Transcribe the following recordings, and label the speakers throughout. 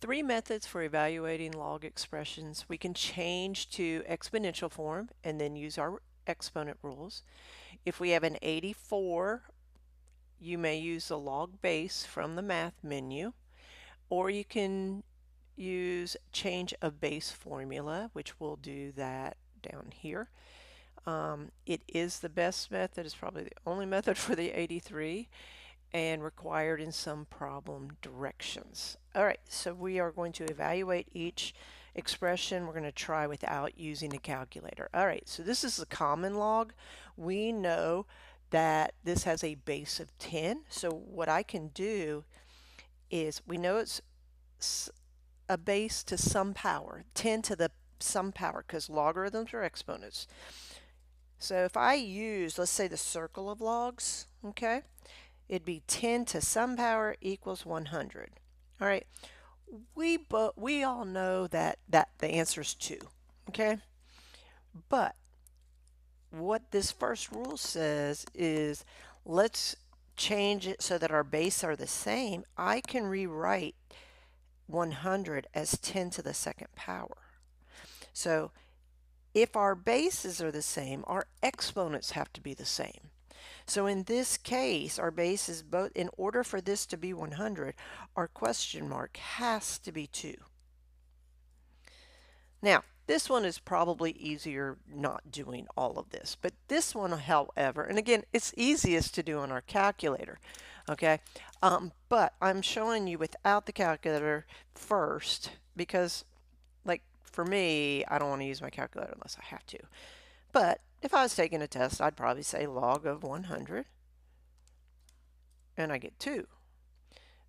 Speaker 1: Three methods for evaluating log expressions. We can change to exponential form and then use our exponent rules. If we have an 84, you may use the log base from the math menu, or you can use change of base formula, which we'll do that down here. It is the best method. It's probably the only method for the 83 and required in some problem directions. All right, so we are going to evaluate each expression. We're going to try without using a calculator. All right, so this is the common log. We know that this has a base of 10. So what I can do is, we know it's a base to some power, 10 to the some power, because logarithms are exponents. So if I use, let's say, the circle of logs, okay, it'd be 10 to some power equals 100. All right, we all know that the answer is 2, okay? But what this first rule says is, let's change it so that our base are the same. I can rewrite 100 as 10 to the second power. So if our bases are the same, our exponents have to be the same. So in this case, our base is both, in order for this to be 100, our question mark has to be 2. Now, this one is probably easier not doing all of this, but this one, however, and again, it's easiest to do on our calculator, okay? But I'm showing you without the calculator first because, like, for me, I don't want to use my calculator unless I have to. But if I was taking a test, I'd probably say log of 100, and I get 2.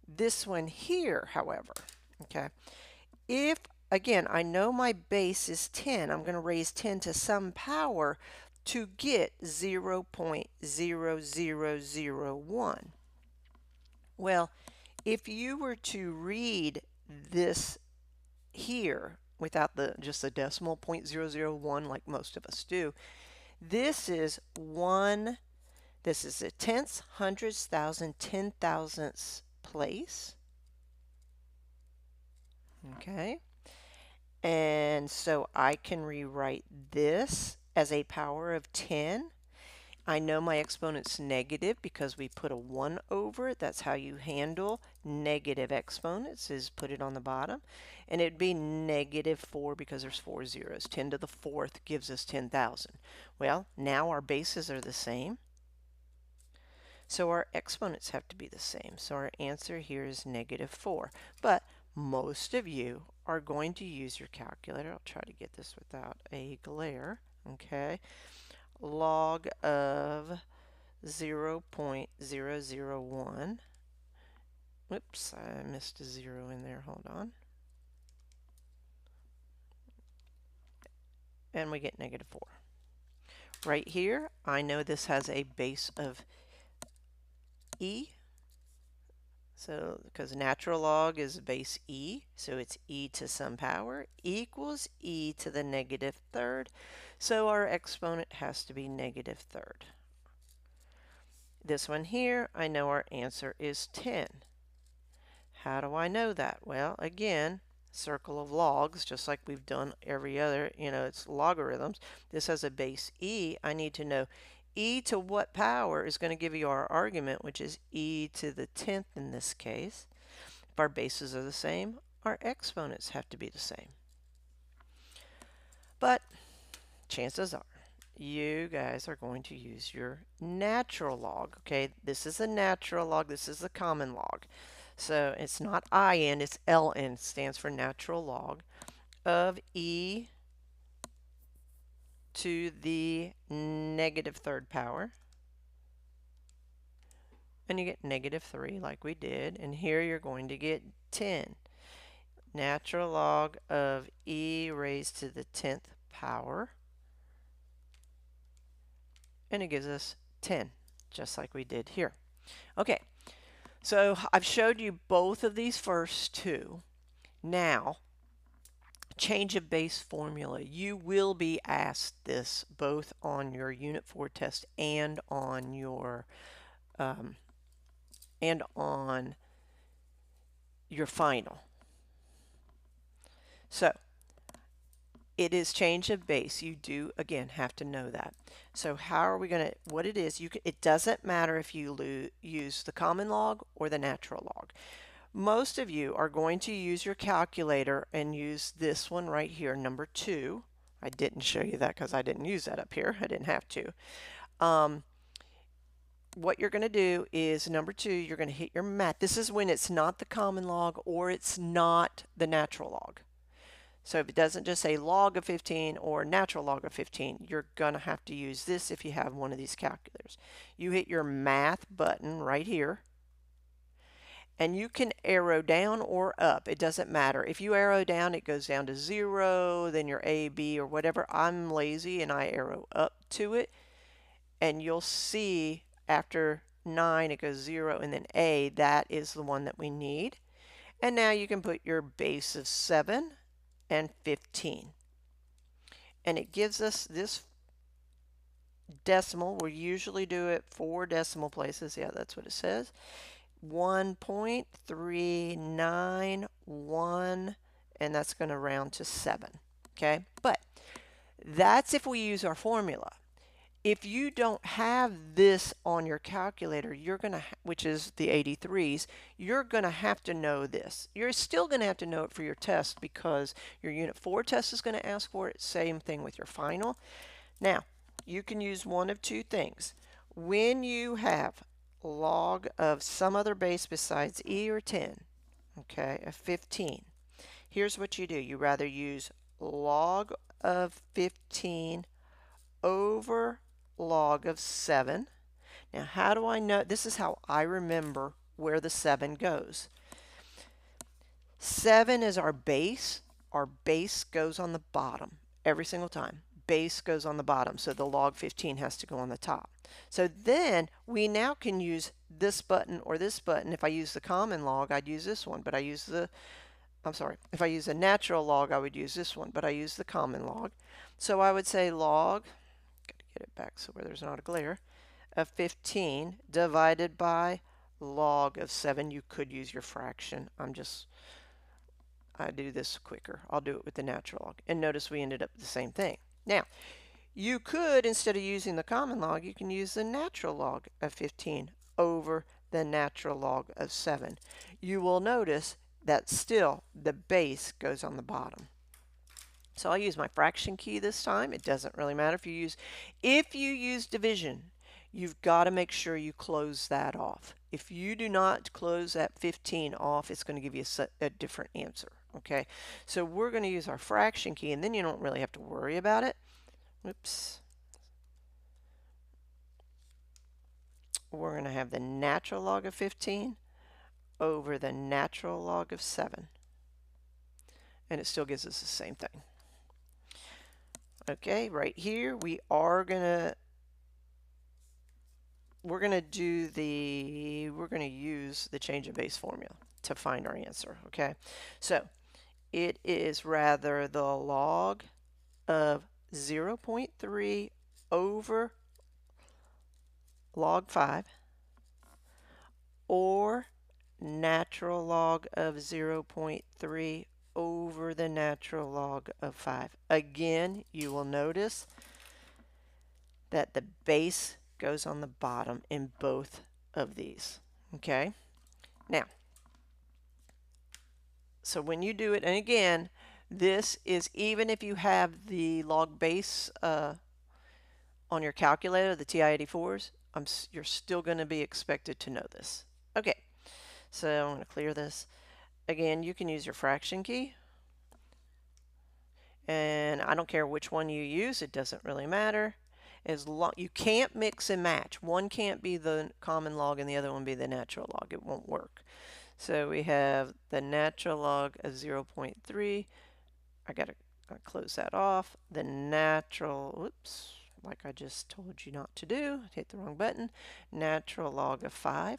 Speaker 1: This one here, however, okay, if, again, I know my base is 10, I'm going to raise 10 to some power to get 0.0001. Well, if you were to read this here without just the decimal 0.001 like most of us do, this is a tenths, hundreds, thousand, 10,000ths place. Okay. And so I can rewrite this as a power of 10. I know my exponent's negative because we put a 1 over it. That's how you handle negative exponents, is put it on the bottom. And it'd be -4 because there's 4 zeros. 10 to the 4th gives us 10,000. Well, now our bases are the same. So our exponents have to be the same. So our answer here is -4. But most of you are going to use your calculator. I'll try to get this without a glare. Okay. Log of 0.001. Whoops, I missed a 0 in there. Hold on. And we get -4. Right here, I know this has a base of e. So, because natural log is base e, so it's e to some power equals e to the -3rd. So our exponent has to be -3rd. This one here, I know our answer is 10. How do I know that? Well, again, circle of logs, just like we've done every other, it's logarithms. This has a base e. I need to know e to what power is going to give you our argument, which is e to the 10th in this case. If our bases are the same, our exponents have to be the same. But chances are you guys are going to use your natural log. Okay, this is a natural log, this is a common log. So it's not IN, it's LN, stands for natural log of e to the -3rd power. And you get -3 like we did. And here you're going to get 10. Natural log of e raised to the 10th power. And it gives us 10, just like we did here. Okay, so I've showed you both of these first two. Now, change of base formula. You will be asked this both on your Unit 4 test and on your final. So it is change of base. You do, again, have to know that. So how are we going to, what it is, it doesn't matter if you use the common log or the natural log. Most of you are going to use your calculator and use this one right here, number 2. I didn't show you that because I didn't use that up here. I didn't have to. What you're going to do is number 2, you're going to hit your math. This is when it's not the common log or it's not the natural log. So if it doesn't just say log of 15 or natural log of 15, you're going to have to use this if you have one of these calculators. You hit your math button right here, and you can arrow down or up. It doesn't matter. If you arrow down, it goes down to 0, then your A, B, or whatever. I'm lazy and I arrow up to it, and you'll see after 9 it goes 0 and then A. That is the one that we need. And now you can put your base of 7 and 15. And it gives us this decimal. We usually do it 4 decimal places. Yeah, that's what it says. 1.391, and that's going to round to 7. Okay, but that's if we use our formula. If you don't have this on your calculator, you're going to, which is the 83s, you're going to have to know this. You're still going to have to know it for your test because your Unit 4 test is going to ask for it. Same thing with your final. Now, you can use one of two things. When you have log of some other base besides e or 10, okay, of 15, here's what you do. You rather use log of 15 over log of 7. Now, how do I know? This is how I remember where the 7 goes. 7 is our base. Our base goes on the bottom every single time. Base goes on the bottom, so the log 15 has to go on the top. So then we now can use this button or this button. If I use the common log, I'd use this one, but I use the, if I use a natural log, I would use this one, but I use the common log. So I would say log, get it back so where there's not a glare, of 15 divided by log of 7. You could use your fraction. I do this quicker. I'll do it with the natural log. And notice we ended up with the same thing. Now, you could, instead of using the common log, you can use the natural log of 15 over the natural log of 7. You will notice that still the base goes on the bottom. So I'll use my fraction key this time. It doesn't really matter if you use division, you've got to make sure you close that off. If you do not close that 15 off, it's going to give you a different answer. Okay, so we're going to use our fraction key, and then you don't really have to worry about it. Whoops. We're going to have the natural log of 15 over the natural log of 7. And it still gives us the same thing. Okay, right here we're going to use the change of base formula to find our answer. Okay, so it is rather the log of 0.3 over log 5 or natural log of 0.3 over the natural log of 5. Again, you will notice that the base goes on the bottom in both of these. Okay, now, so when you do it, and again, this is even if you have the log base on your calculator, the TI-84s, you're still going to be expected to know this. Okay, so I'm going to clear this. Again, you can use your fraction key. And I don't care which one you use, it doesn't really matter. As long you can't mix and match. One can't be the common log and the other one be the natural log. It won't work. So we have the natural log of 0.3. I got to close that off. The natural, whoops, like I just told you not to do. I hit the wrong button. Natural log of 5.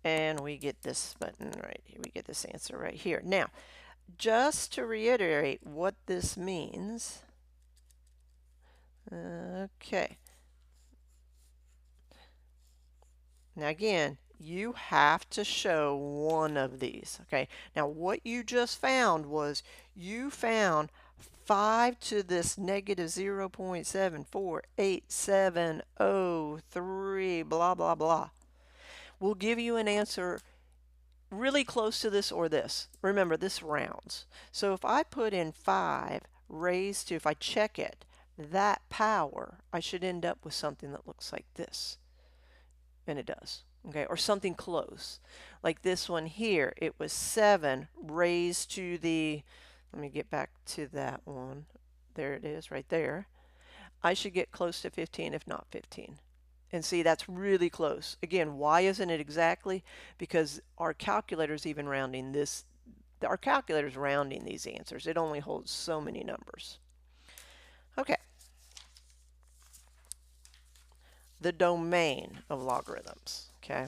Speaker 1: And we get this button right here. We get this answer right here. Now, just to reiterate what this means, okay. Now again, you have to show one of these. Okay, now what you just found was you found 5 to this negative 0.74873 blah blah blah will give you an answer really close to this or this. Remember, this rounds. So if I put in 5 raised to, if I check it, that power, I should end up with something that looks like this. And it does. Okay, or something close. Like this one here, it was 7 raised to the, let me get back to that one. There it is right there. I should get close to 15, if not 15. And see, that's really close. Again, why isn't it exactly? Because our calculator's even rounding this. Our calculator's rounding these answers. It only holds so many numbers. Okay. The domain of logarithms. Okay.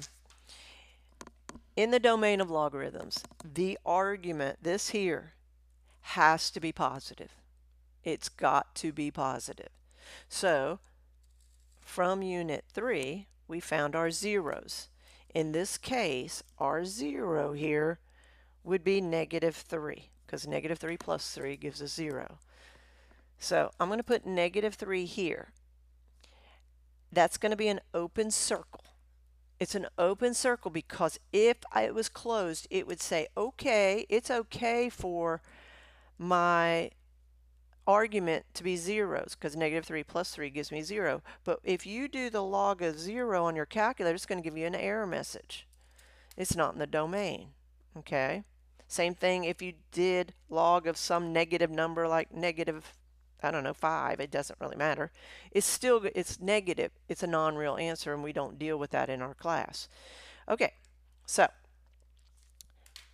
Speaker 1: In the domain of logarithms, the argument, this here, has to be positive. It's got to be positive. So, from Unit 3, we found our zeros. In this case, our 0 here would be negative 3, because negative 3 plus 3 gives us 0. So I'm going to put negative 3 here. That's going to be an open circle. It's an open circle because if it was closed, it would say, okay, it's okay for my argument to be zeros because negative 3 plus 3 gives me 0. But if you do the log of 0 on your calculator, it's going to give you an error message. It's not in the domain. Okay? Same thing if you did log of some negative number like negative, I don't know, 5. It doesn't really matter. It's negative. It's a non-real answer, and we don't deal with that in our class. Okay, so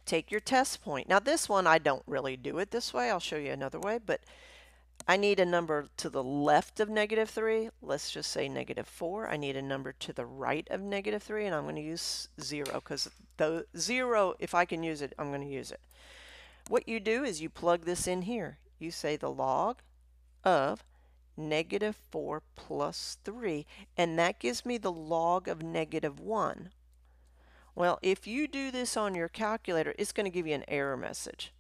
Speaker 1: take your test point. Now this one, I don't really do it this way. I'll show you another way, but I need a number to the left of negative 3. Let's just say negative 4. I need a number to the right of negative 3, and I'm going to use 0 because the 0, if I can use it, I'm going to use it. What you do is you plug this in here. You say the log of negative 4 plus 3, and that gives me the log of negative 1. Well, if you do this on your calculator, it's going to give you an error message.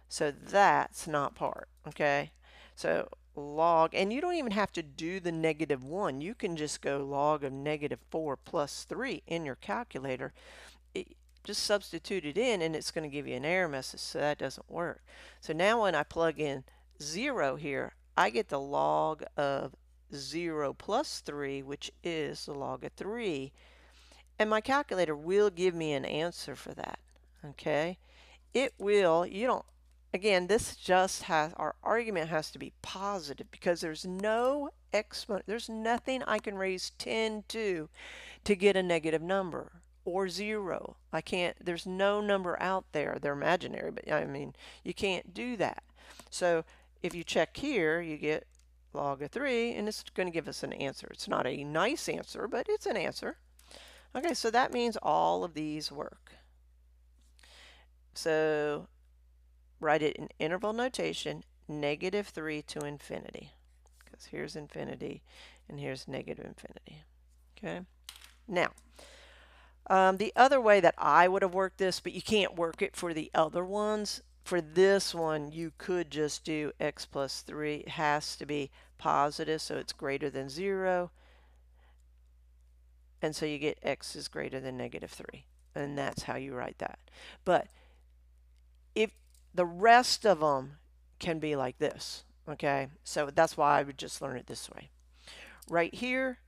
Speaker 1: So that's not part, okay? So log, and you don't even have to do the negative 1. You can just go log of negative 4 plus 3 in your calculator. Just substitute it in and it's going to give you an error message, so that doesn't work. So now when I plug in 0 here, I get the log of 0 plus 3, which is the log of 3. And my calculator will give me an answer for that, okay? It will, you don't, again, this just has, our argument has to be positive because there's no exponent, there's nothing I can raise 10 to get a negative number or 0. I can't, there's no number out there. They're imaginary, but I mean, you can't do that. So if you check here, you get log of 3, and it's going to give us an answer. It's not a nice answer, but it's an answer. Okay, so that means all of these work. So write it in interval notation, negative 3 to infinity. Because here's infinity, and here's negative infinity. Okay? Now, the other way that I would have worked this, but you can't work it for the other ones. For this one, you could just do x plus 3. It has to be positive, so it's greater than 0. And so you get x is greater than negative 3. And that's how you write that. But if the rest of them can be like this, okay? So that's why I would just learn it this way. Right here,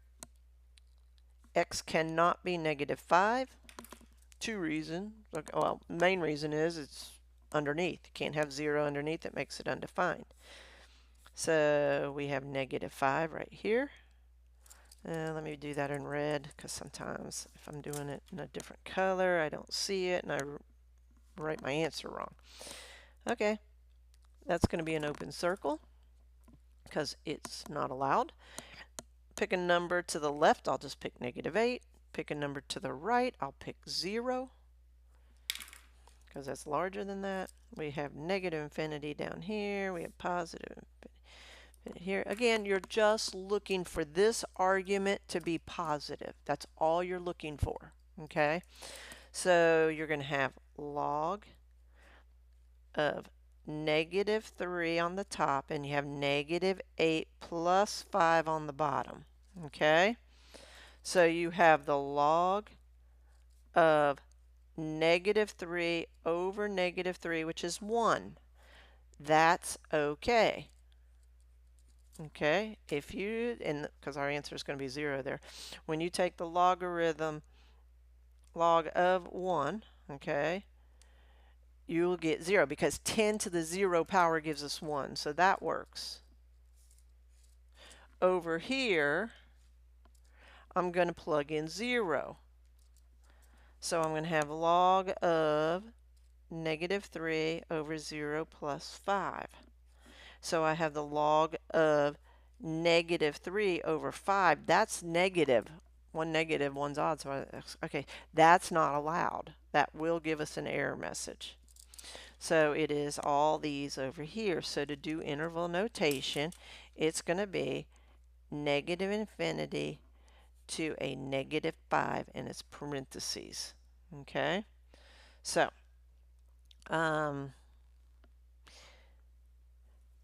Speaker 1: x cannot be negative 5. 2 reasons. Well, main reason is it's underneath. You can't have 0 underneath. It makes it undefined. So we have negative 5 right here. Let me do that in red because sometimes if I'm doing it in a different color, I don't see it and I write my answer wrong. Okay, that's going to be an open circle because it's not allowed. Pick a number to the left, I'll just pick negative 8. Pick a number to the right, I'll pick 0 because that's larger than that. We have negative infinity down here. We have positive infinity here. Again, you're just looking for this argument to be positive. That's all you're looking for. Okay, so you're going to have log of -3 on the top, and you have -8 plus 5 on the bottom. Okay, so you have the log of -3 over -3, which is 1. That's okay. Okay, if you, and because our answer is going to be 0 there, when you take the logarithm log of 1, okay, you'll get 0 because 10 to the 0 power gives us 1, so that works. Over here, I'm going to plug in 0. So I'm going to have log of -3 over 0 plus 5. So I have the log of -3 over 5. That's negative. One negative, one's odd. So okay, that's not allowed. That will give us an error message. So it is all these over here. So to do interval notation, it's going to be -infinity to a -5, and it's parentheses. Okay, so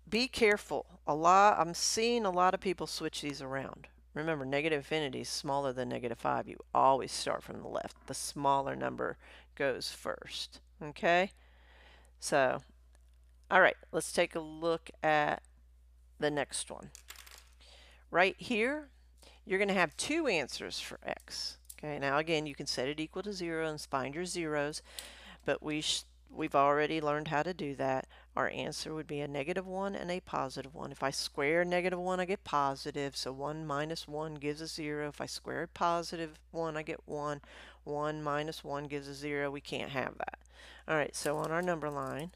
Speaker 1: be careful. I'm seeing a lot of people switch these around. Remember, negative infinity is smaller than -5. You always start from the left. The smaller number goes first. Okay, so all right, let's take a look at the next one. Right here, you're going to have two answers for x. Okay, now again, you can set it equal to 0 and find your zeros, but we've already learned how to do that. Our answer would be a -1 and a +1. If I square -1, I get positive, so 1 minus 1 gives us 0. If I square +1, I get 1. 1 minus 1 gives us 0. We can't have that. All right, so on our number line,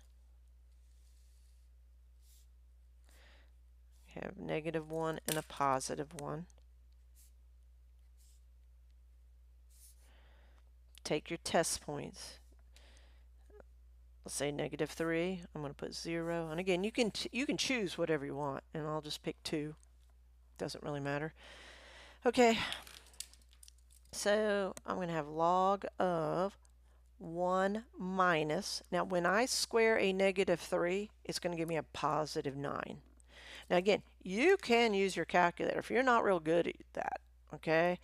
Speaker 1: we have -1 and a +1. Take your test points. Let's say -3. I'm going to put 0. And again, you can choose whatever you want, and I'll just pick 2. Doesn't really matter. Okay, so I'm going to have log of 1 minus. Now, when I square a -3, it's going to give me a +9. Now, again, you can use your calculator if you're not real good at that. Okay,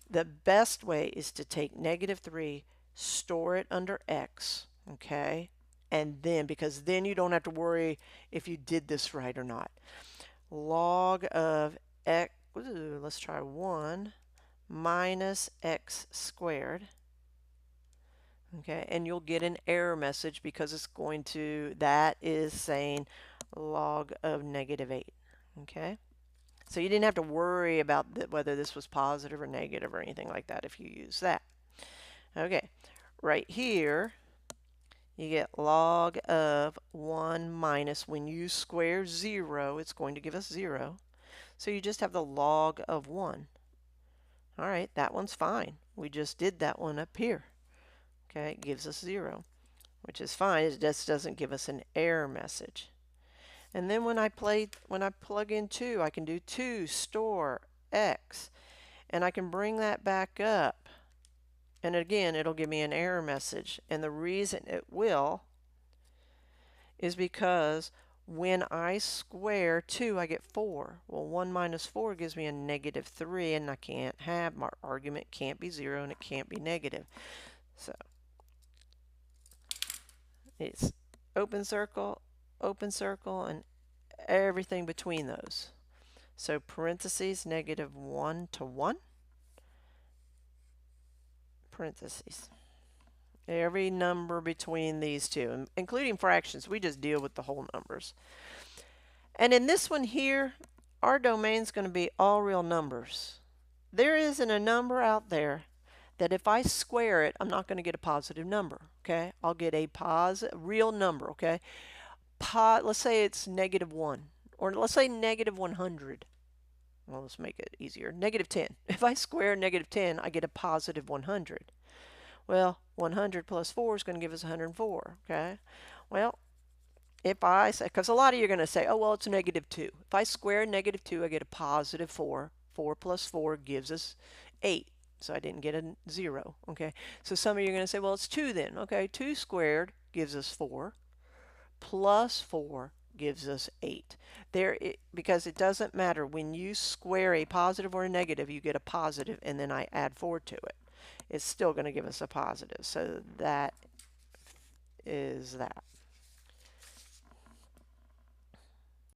Speaker 1: the best way is to take -3, store it under x. Okay, and then, because then you don't have to worry if you did this right or not. Log of x, let's try 1 minus x squared. Okay, and you'll get an error message because it's going to, that is saying log of -8. Okay, so you didn't have to worry about whether this was positive or negative or anything like that if you use that. Okay, right here, you get log of 1 minus, when you square 0, it's going to give us 0. So you just have the log of 1. All right, that one's fine. We just did that one up here. Okay, it gives us 0, which is fine. It just doesn't give us an error message. And then when I plug in 2, I can do 2 store x, and I can bring that back up. And again, it'll give me an error message. And the reason it will is because when I square 2, I get 4. Well, 1 minus 4 gives me a -3, and I can't have, my argument can't be 0 and it can't be negative. So it's open circle, and everything between those. So parentheses, -1 to 1, parentheses. Every number between these two, including fractions, we just deal with the whole numbers. And in this one here, our domain is going to be all real numbers. There isn't a number out there that if I square it, I'm not going to get a positive number. Okay, I'll get a real number. Okay, let's say it's -1, or let's say -100. Well, let's make it easier. -10. If I square -10, I get a +100. Well, 100 plus 4 is going to give us 104. Okay, well, if I say, because a lot of you are going to say, oh, well, it's -2. If I square -2, I get a +4. 4 plus 4 gives us 8. so I didn't get a 0. Okay, so some of you are going to say, well, it's 2 then. Okay, 2 squared gives us 4, plus 4 gives us 8. Because it doesn't matter, when you square a positive or a negative, you get a positive, and then I add 4 to it. It's still going to give us a positive. So that is that.